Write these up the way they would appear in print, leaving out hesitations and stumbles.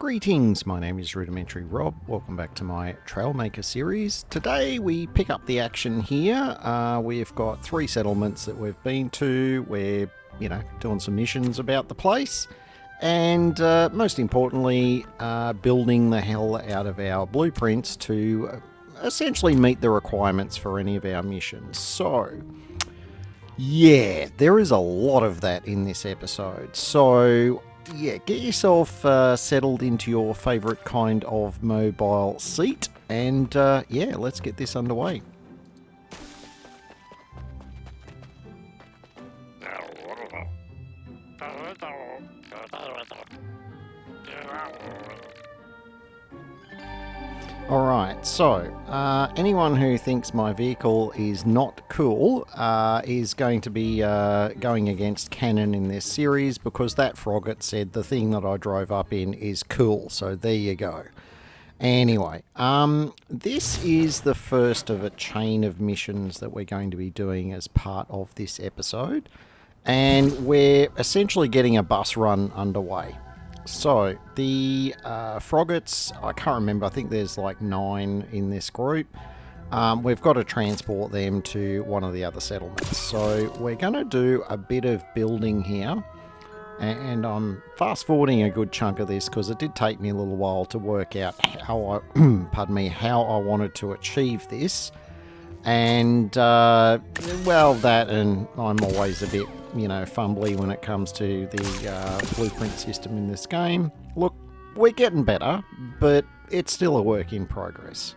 Greetings, my name is Rudimentary Rob. Welcome back to my Trailmaker series. Today we pick up the action here. We've got 3 settlements that we've been to. We're, doing some missions about the place. And most importantly, building the hell out of our blueprints to essentially meet the requirements for any of our missions. So, yeah, there is a lot of that in this episode. So, yeah, get yourself settled into your favourite kind of mobile seat, and let's get this underway. Alright, so anyone who thinks my vehicle is not cool is going to be going against canon in this series, because that frogget said the thing that I drove up in is cool, so there you go. Anyway, this is the first of a chain of missions that we're going to be doing as part of this episode, and we're essentially getting a bus run underway. So, the froggets, I can't remember, I think there's like 9 in this group. We've got to transport them to one of the other settlements. So, we're going to do a bit of building here. And I'm fast forwarding a good chunk of this because it did take me a little while to work out how I, how I wanted to achieve this. And, that, and I'm always a bit fumbly when it comes to the blueprint system in this game. Look, we're getting better, but it's still a work in progress.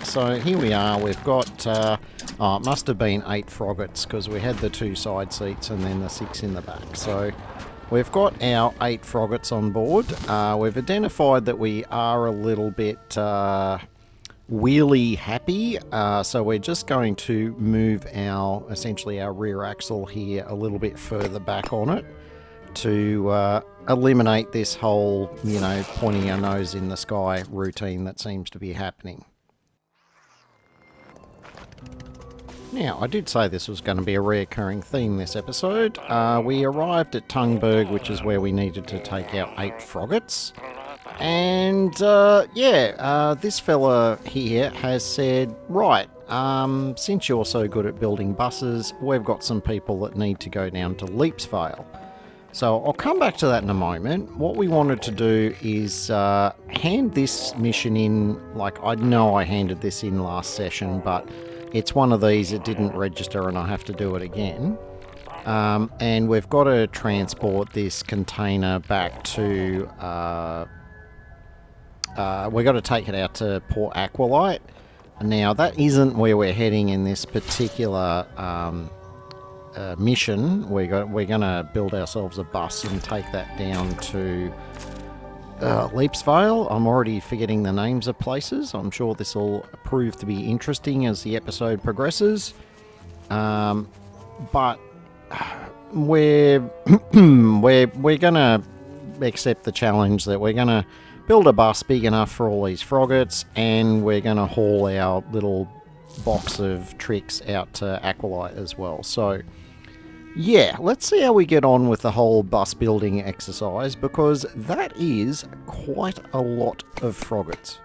So here we are, we've got, it must have been 8 froggets, because we had the 2 side seats and then the 6 in the back. So we've got our 8 froggets on board. We've identified that we are a little bit wheelie happy, so we're just going to move essentially our rear axle here a little bit further back on it to eliminate this whole, pointing our nose in the sky routine that seems to be happening. Now, I did say this was going to be a reoccurring theme this episode. We arrived at Tungberg, which is where we needed to take our 8 froggets. And, this fella here has said, right, since you're so good at building buses, we've got some people that need to go down to Leapsvale. So I'll come back to that in a moment. What we wanted to do is hand this mission in, I know I handed this in last session, but it's one of these that didn't register and I have to do it again. And we've got to transport this container back to... we've got to take it out to Port Aqualite. Now, that isn't where we're heading in this particular mission. We're going to build ourselves a bus and take that down to Leapsvale. I'm already forgetting the names of places. I'm sure this will prove to be interesting as the episode progresses. But we're going to accept the challenge that we're going to build a bus big enough for all these froggets, and we're going to haul our little box of tricks out to Aqualite as well. So, yeah, let's see how we get on with the whole bus building exercise, because that is quite a lot of froggets.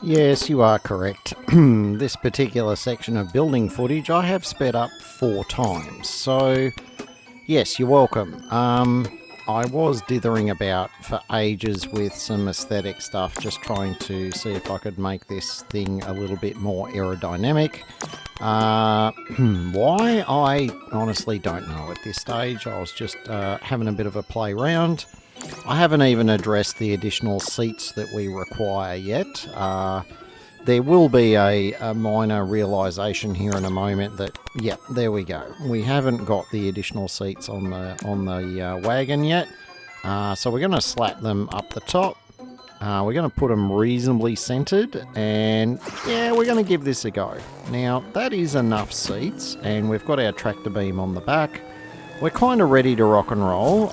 Yes, you are correct. This particular section of building footage I have sped up 4 times, so yes, you're welcome. I was dithering about for ages with some aesthetic stuff, just trying to see if I could make this thing a little bit more aerodynamic. Why? I honestly don't know at this stage. I was just having a bit of a play around. I haven't even addressed the additional seats that we require yet. There will be a minor realisation here in a moment that, yep, there we go. We haven't got the additional seats on the wagon yet. So we're going to slap them up the top. We're going to put them reasonably centred, and yeah, we're going to give this a go. Now, that is enough seats, and we've got our tractor beam on the back. We're kind of ready to rock and roll.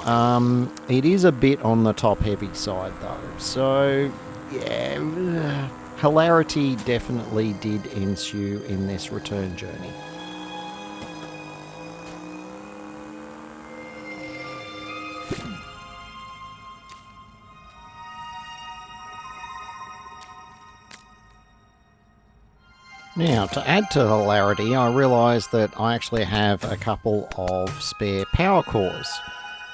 It is a bit on the top heavy side though, so yeah, hilarity definitely did ensue in this return journey. Now, to add to hilarity, I realised that I actually have a couple of spare power cores.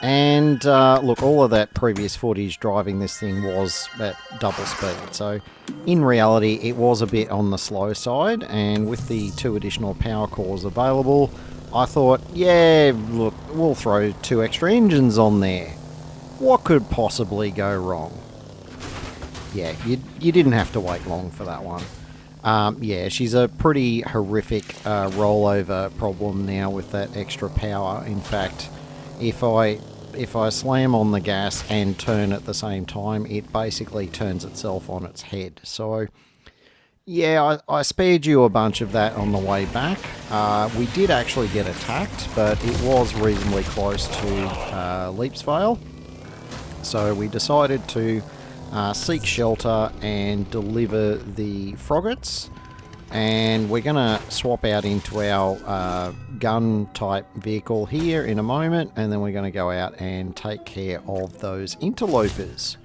And look, all of that previous footage driving this thing was at double speed. So in reality, it was a bit on the slow side. And with the 2 additional power cores available, I thought, yeah, look, we'll throw 2 extra engines on there. What could possibly go wrong? Yeah, you didn't have to wait long for that one. Yeah, she's a pretty horrific rollover problem now with that extra power. In fact, if I slam on the gas and turn at the same time, it basically turns itself on its head. So, yeah, I spared you a bunch of that on the way back. We did actually get attacked, but it was reasonably close to Leap's Vale. So we decided to seek shelter and deliver the froggets, and we're going to swap out into our gun type vehicle here in a moment, and then we're going to go out and take care of those interlopers.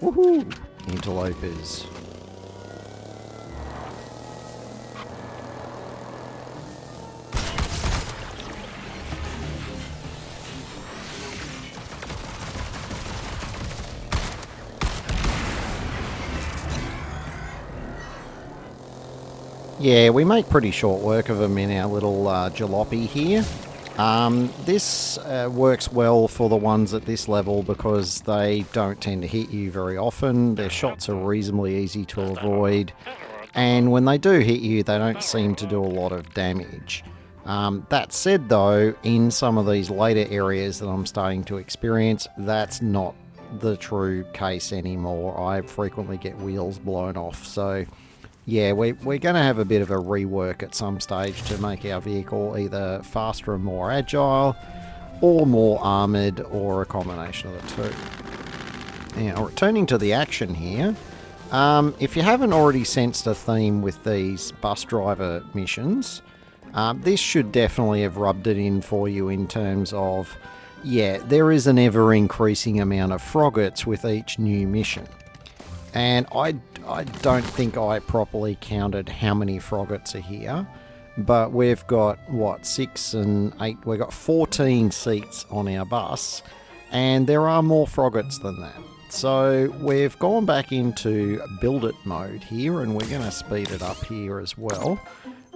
Woohoo! Interlopers. Yeah, we make pretty short work of them in our little jalopy here. This works well for the ones at this level because they don't tend to hit you very often. Their shots are reasonably easy to avoid, and when they do hit you, they don't seem to do a lot of damage. That said though, in some of these later areas that I'm starting to experience, that's not the true case anymore. I frequently get wheels blown off, so yeah, we're going to have a bit of a rework at some stage to make our vehicle either faster and more agile, or more armoured, or a combination of the two. Now, returning to the action here, if you haven't already sensed a theme with these bus driver missions, this should definitely have rubbed it in for you in terms of, yeah, there is an ever-increasing amount of froggets with each new mission. And I don't think I properly counted how many froggets are here, but we've got, what, 6 and 8, we've got 14 seats on our bus, and there are more froggets than that. So we've gone back into build it mode here, and we're going to speed it up here as well.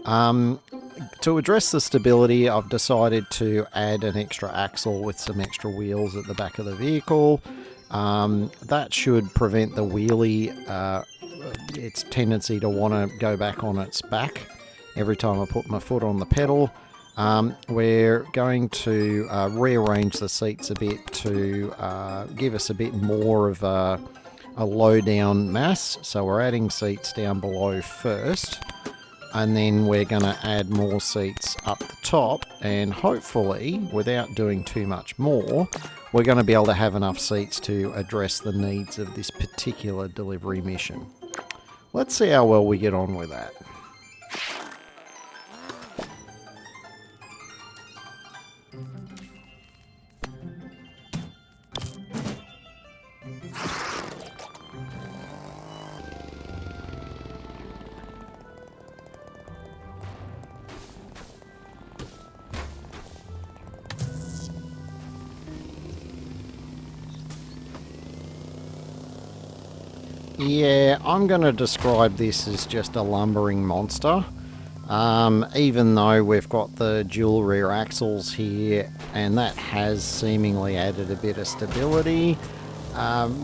To address the stability, I've decided to add an extra axle with some extra wheels at the back of the vehicle. That should prevent the wheelie, its tendency to want to go back on its back every time I put my foot on the pedal. We're going to rearrange the seats a bit to give us a bit more of a low down mass. So we're adding seats down below first, and then we're going to add more seats up the top, and hopefully, without doing too much more, we're going to be able to have enough seats to address the needs of this particular delivery mission. Let's see how well we get on with that. Yeah, I'm going to describe this as just a lumbering monster. Even though we've got the dual rear axles here, and that has seemingly added a bit of stability,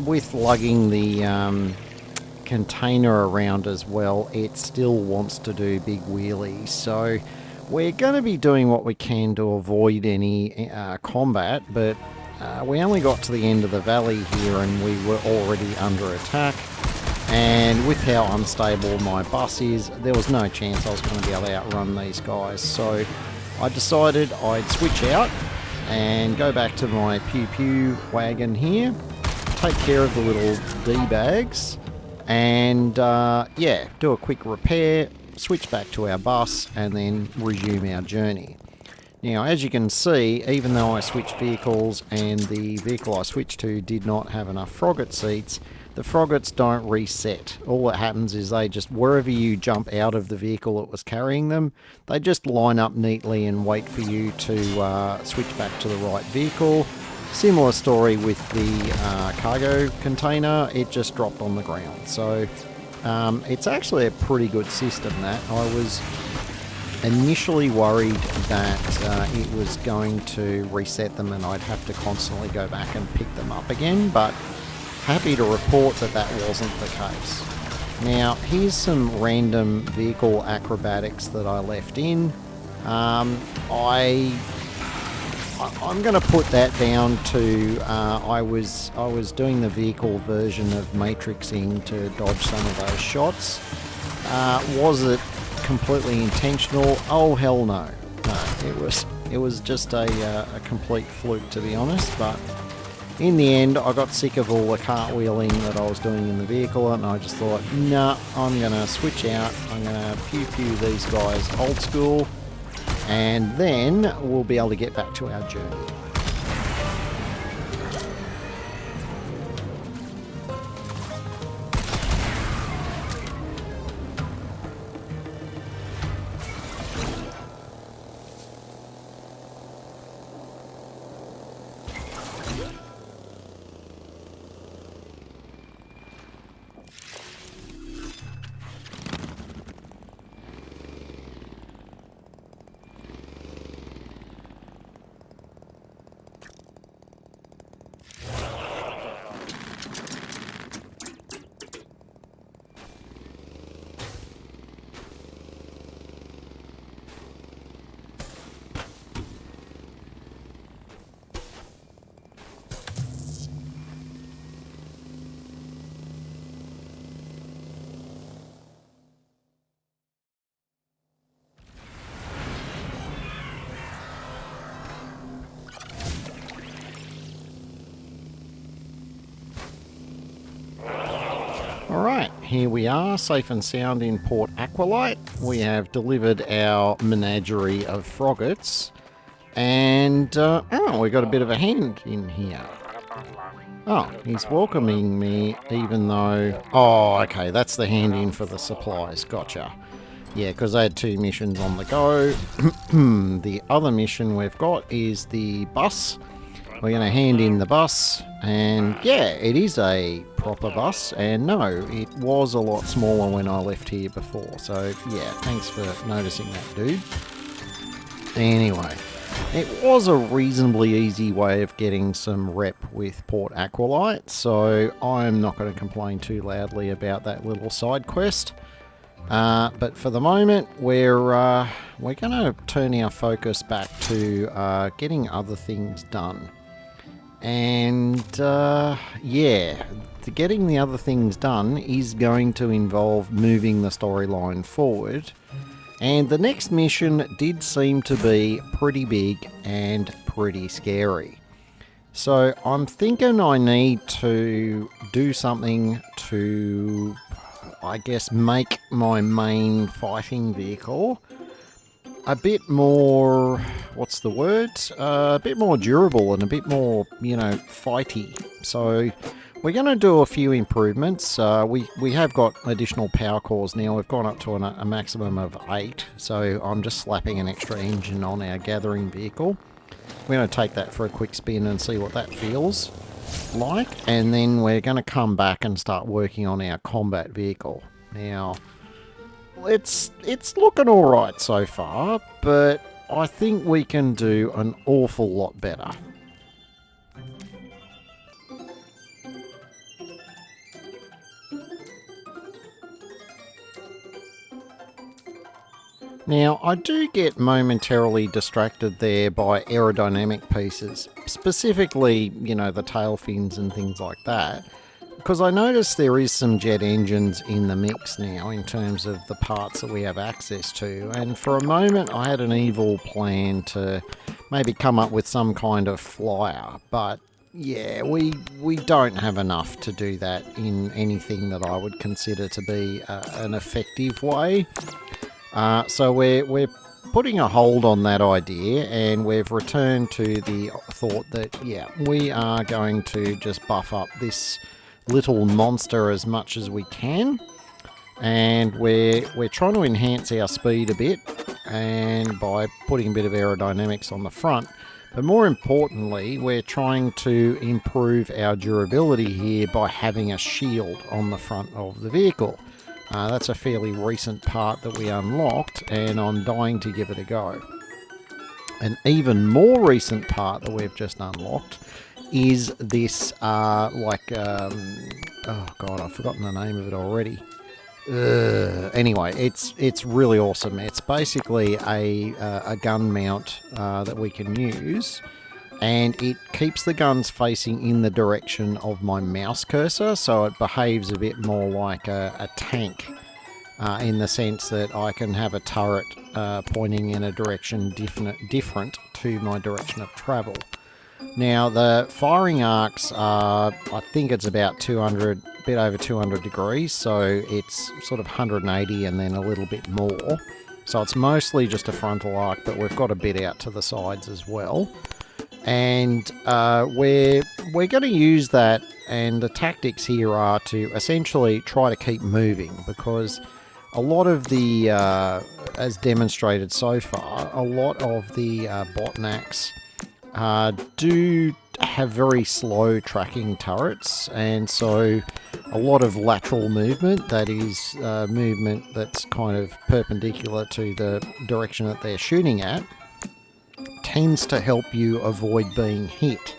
with lugging the container around as well, it still wants to do big wheelies. So we're going to be doing what we can to avoid any combat, but we only got to the end of the valley here and we were already under attack. And with how unstable my bus is, there was no chance I was going to be able to outrun these guys. So I decided I'd switch out and go back to my pew pew wagon here, take care of the little D-bags, and yeah, do a quick repair, switch back to our bus, and then resume our journey. Now, as you can see, even though I switched vehicles and the vehicle I switched to did not have enough Frogget seats, the Froggets don't reset. All that happens is they just, wherever you jump out of the vehicle that was carrying them, they just line up neatly and wait for you to switch back to the right vehicle. Similar story with the cargo container, it just dropped on the ground. So it's actually a pretty good system that. I was initially worried that it was going to reset them and I'd have to constantly go back and pick them up again, but happy to report that that wasn't the case. Now, here's some random vehicle acrobatics that I left in. I'm going to put that down to I was doing the vehicle version of matrixing to dodge some of those shots. Was it completely intentional? Oh hell no. No, it was just a complete fluke, to be honest, but in the end I got sick of all the cartwheeling that I was doing in the vehicle and I just thought, nah, I'm going to switch out, I'm going to pew pew these guys old school, and then we'll be able to get back to our journey. Alright, here we are, safe and sound in Port Aqualite. We have delivered our menagerie of Froggets, and oh, we got a bit of a hand in here. Oh, he's welcoming me even though... Oh, okay, that's the hand in for the supplies, gotcha. Yeah, because I had two missions on the go. The other mission we've got is the bus. We're going to hand in the bus, and yeah, it is a proper bus, and no, it was a lot smaller when I left here before, so yeah, thanks for noticing that, dude. Anyway, it was a reasonably easy way of getting some rep with Port Aqualite, so I'm not going to complain too loudly about that little side quest. But for the moment, we're going to turn our focus back to getting other things done. And yeah, getting the other things done is going to involve moving the storyline forward. And the next mission did seem to be pretty big and pretty scary. So I'm thinking I need to do something to, I guess, make my main fighting vehicle a bit more, what's the word? A bit more durable and a bit more, you know, fighty. So we're going to do a few improvements. We have got additional power cores now. We've gone up to a maximum of 8. So I'm just slapping an extra engine on our gathering vehicle. We're going to take that for a quick spin and see what that feels. like, and then we're going to come back and start working on our combat vehicle. Now, it's looking alright so far, but I think we can do an awful lot better. Now, I do get momentarily distracted there by aerodynamic pieces, specifically, you know, the tail fins and things like that, because I notice there is some jet engines in the mix now in terms of the parts that we have access to, and for a moment I had an evil plan to maybe come up with some kind of flyer, but yeah, we don't have enough to do that in anything that I would consider to be an effective way. So we're putting a hold on that idea, and we've returned to the thought that, yeah, we are going to just buff up this little monster as much as we can, and we're trying to enhance our speed a bit, and by putting a bit of aerodynamics on the front, but more importantly, we're trying to improve our durability here by having a shield on the front of the vehicle. That's a fairly recent part that we unlocked, and I'm dying to give it a go. An even more recent part that we've just unlocked is this, oh god, I've forgotten the name of it already. Anyway, it's really awesome. It's basically a gun mount that we can use, and it keeps the guns facing in the direction of my mouse cursor, so it behaves a bit more like a tank, in the sense that I can have a turret pointing in a direction different to my direction of travel. Now, the firing arcs are, I think it's about 200, bit over 200 degrees, so it's sort of 180 and then a little bit more. So it's mostly just a frontal arc, but we've got a bit out to the sides as well. And we're going to use that, and the tactics here are to essentially try to keep moving, because a lot of the, as demonstrated so far, a lot of the botnaks do have very slow tracking turrets, and so a lot of lateral movement, that is movement that's kind of perpendicular to the direction that they're shooting at, tends to help you avoid being hit.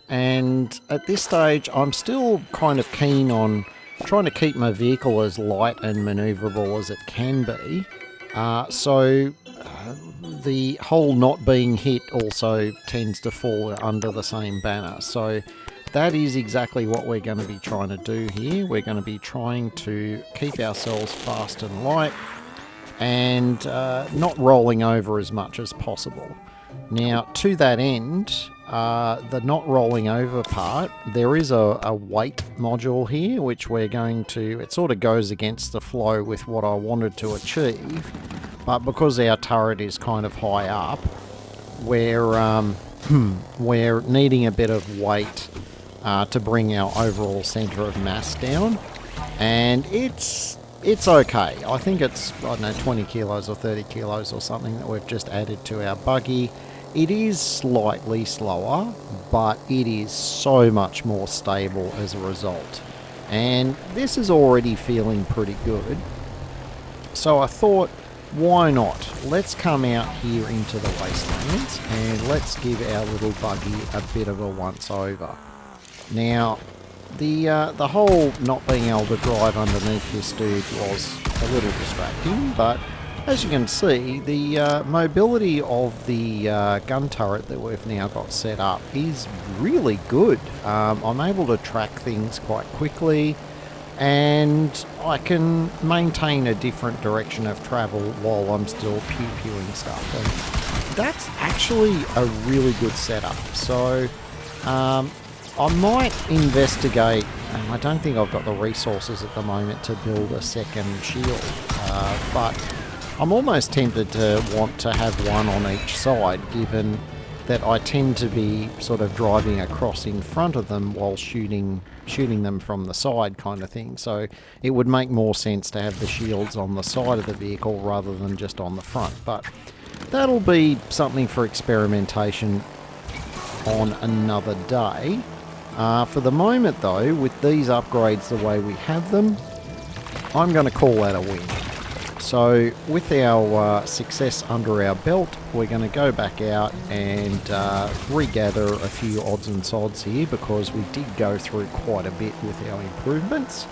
And at this stage, I'm still kind of keen on trying to keep my vehicle as light and manoeuvrable as it can be. The whole not being hit also tends to fall under the same banner. So that is exactly what we're going to be trying to do here. We're going to be trying to keep ourselves fast and light, and not rolling over as much as possible. Now, to that end, the not rolling over part, there is a weight module here, which we're going to, it sort of goes against the flow with what I wanted to achieve, but because our turret is kind of high up, we're needing a bit of weight to bring our overall centre of mass down, and it's okay. I think it's, I don't know, 20 kilos or 30 kilos or something that we've just added to our buggy. It is slightly slower, but it is so much more stable as a result. And this is already feeling pretty good. So I thought, why not? Let's come out here into the wastelands and let's give our little buggy a bit of a once over. Now, the whole not being able to drive underneath this dude was a little distracting, but as you can see, the mobility of the gun turret that we've now got set up is really good. I'm able to track things quite quickly, and I can maintain a different direction of travel while I'm still pew-pewing stuff. And that's actually a really good setup. So I might investigate. I don't think I've got the resources at the moment to build a second shield, but I'm almost tempted to want to have one on each side, given that I tend to be sort of driving across in front of them while shooting them from the side kind of thing. So it would make more sense to have the shields on the side of the vehicle rather than just on the front. But that'll be something for experimentation on another day. For the moment though, with these upgrades the way we have them, I'm going to call that a win. So with our success under our belt, we're going to go back out and regather a few odds and sods here, because we did go through quite a bit with our improvements.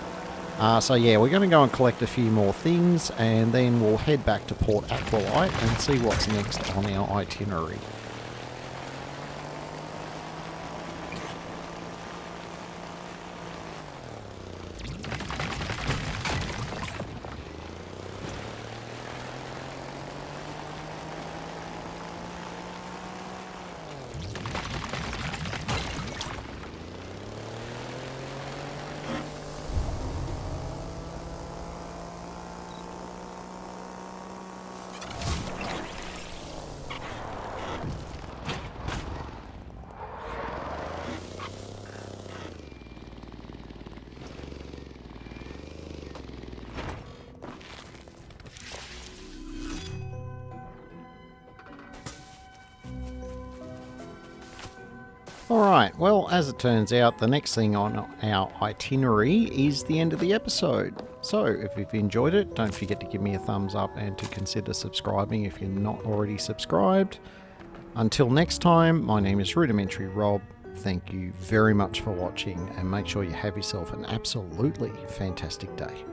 So yeah, we're going to go and collect a few more things, and then we'll head back to Port Aqualite and see what's next on our itinerary. Alright, well, as it turns out, the next thing on our itinerary is the end of the episode. So, if you've enjoyed it, don't forget to give me a thumbs up and to consider subscribing if you're not already subscribed. Until next time, my name is Rudimentary Rob. Thank you very much for watching, and make sure you have yourself an absolutely fantastic day.